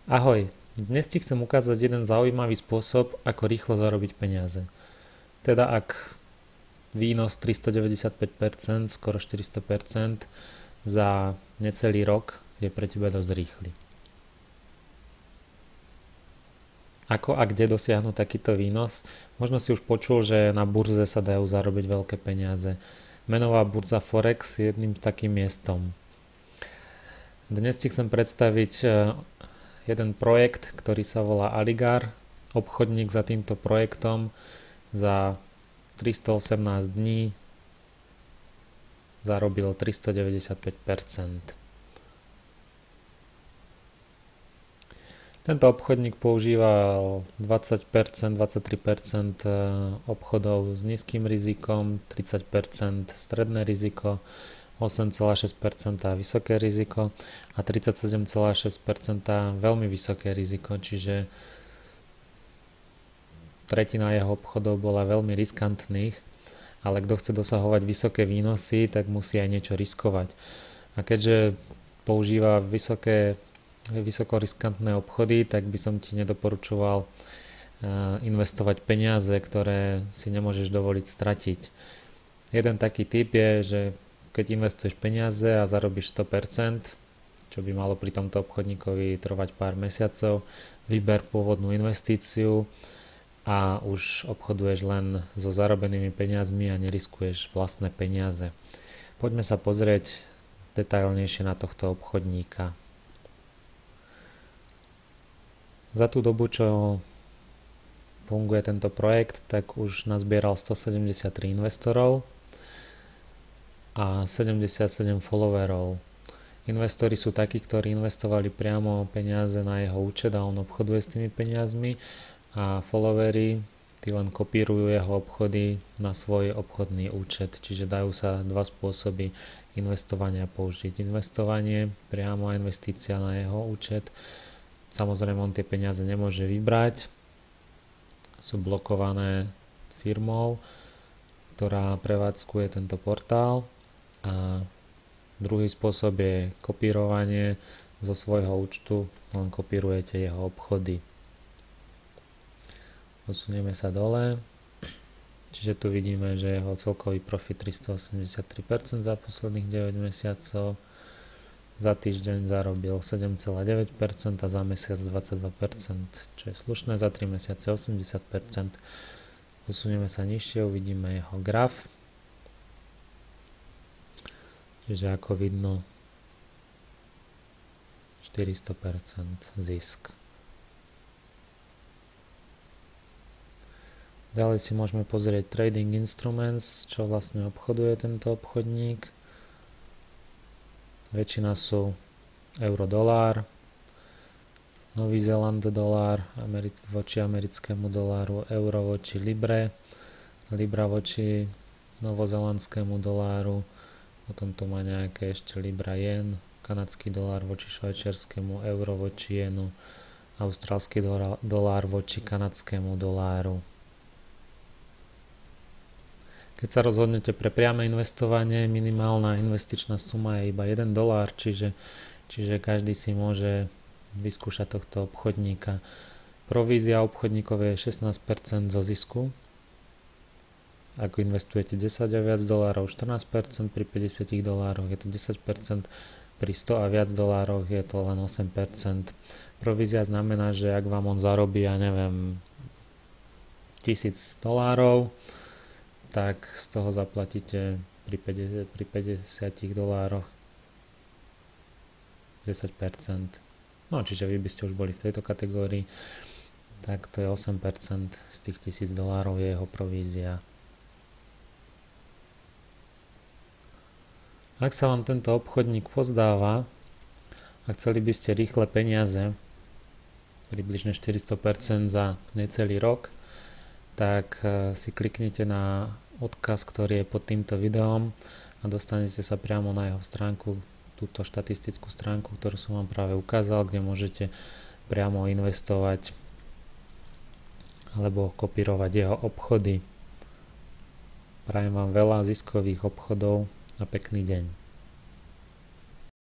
Ahoj, dnes ti chcem ukázať jeden zaujímavý spôsob, ako rýchlo zarobiť peniaze. Teda ak výnos 395%, skoro 400% za necelý rok je pre teba dosť rýchly. Ako a kde dosiahnuť takýto výnos? Možno si už počul, že na burze sa dajú zarobiť veľké peniaze. Menová burza Forex je jedným takým miestom. Dnes ti chcem predstaviť jeden projekt, ktorý sa volá Aligar. Obchodník za týmto projektom za 318 dní zarobil 395%. Tento obchodník používal 20%, 23% obchodov s nízkym rizikom, 30% stredné riziko, 8,6% vysoké riziko a 37,6% veľmi vysoké riziko, čiže tretina jeho obchodov bola veľmi riskantných, ale kto chce dosahovať vysoké výnosy, tak musí aj niečo riskovať. A keďže používa vysoko riskantné obchody, tak by som ti nedoporučoval investovať peniaze, ktoré si nemôžeš dovoliť stratiť. Jeden taký typ je, že keď investuješ peniaze a zarobíš 100%, čo by malo pri tomto obchodníkovi trvať pár mesiacov, vyber pôvodnú investíciu a už obchoduješ len so zarobenými peniazmi a neriskuješ vlastné peniaze. Poďme sa pozrieť detailnejšie na tohto obchodníka. Za tú dobu, čo funguje tento projekt, tak už nazbieral 173 investorov a 77 followerov. Investori sú takí, ktorí investovali priamo peniaze na jeho účet a on obchoduje s tými peniazmi, a followery, tí len kopírujú jeho obchody na svoj obchodný účet, čiže dajú sa dva spôsoby investovania použiť. Investovanie priamo a investícia na jeho účet. Samozrejme, on tie peniaze nemôže vybrať, sú blokované firmou, ktorá prevádzkuje tento portál, a druhý spôsob je kopírovanie zo svojho účtu, len kopírujete jeho obchody. Posunieme sa dole, čiže tu vidíme, že jeho celkový profit 383% za posledných 9 mesiacov, za týždeň zarobil 7,9% a za mesiac 22%, čo je slušné, za 3 mesiace 80%. Posunieme sa nižšie, uvidíme jeho graf. Čiže ako vidno 400% zisk. Ďalej si môžeme pozrieť Trading Instruments, čo vlastne obchoduje tento obchodník. Väčšina sú euro-dolár, Nový Zéland dolár voči americkému doláru, euro voči libre, libra voči novozélandskému doláru, potom tu má nejaké ešte libra jen, kanadský dolár voči švajčiarskému, euro voči jenu, austrálsky dolár voči kanadskému doláru. Keď sa rozhodnete pre priame investovanie, minimálna investičná suma je iba $1, čiže každý si môže vyskúšať tohto obchodníka. Provízia obchodníkov je 16% zo zisku. Ak investujete 10 a viac dolárov, 14%, pri $50 je to 10%, pri 100 a viac dolároch je to len 8%. Provízia znamená, že ak vám on zarobí, ja neviem, $1000, tak z toho zaplatíte pri $50 10%. No, čiže vy by ste už boli v tejto kategórii, tak to je 8% z tých $1000 je jeho provízia. Ak sa vám tento obchodník pozdáva a chceli by ste rýchle peniaze, približne 400% za necelý rok, tak si kliknite na odkaz, ktorý je pod týmto videom a dostanete sa priamo na jeho stránku, túto štatistickú stránku, ktorú som vám práve ukázal, kde môžete priamo investovať alebo kopírovať jeho obchody. Prajem vám veľa ziskových obchodov a pekný deň.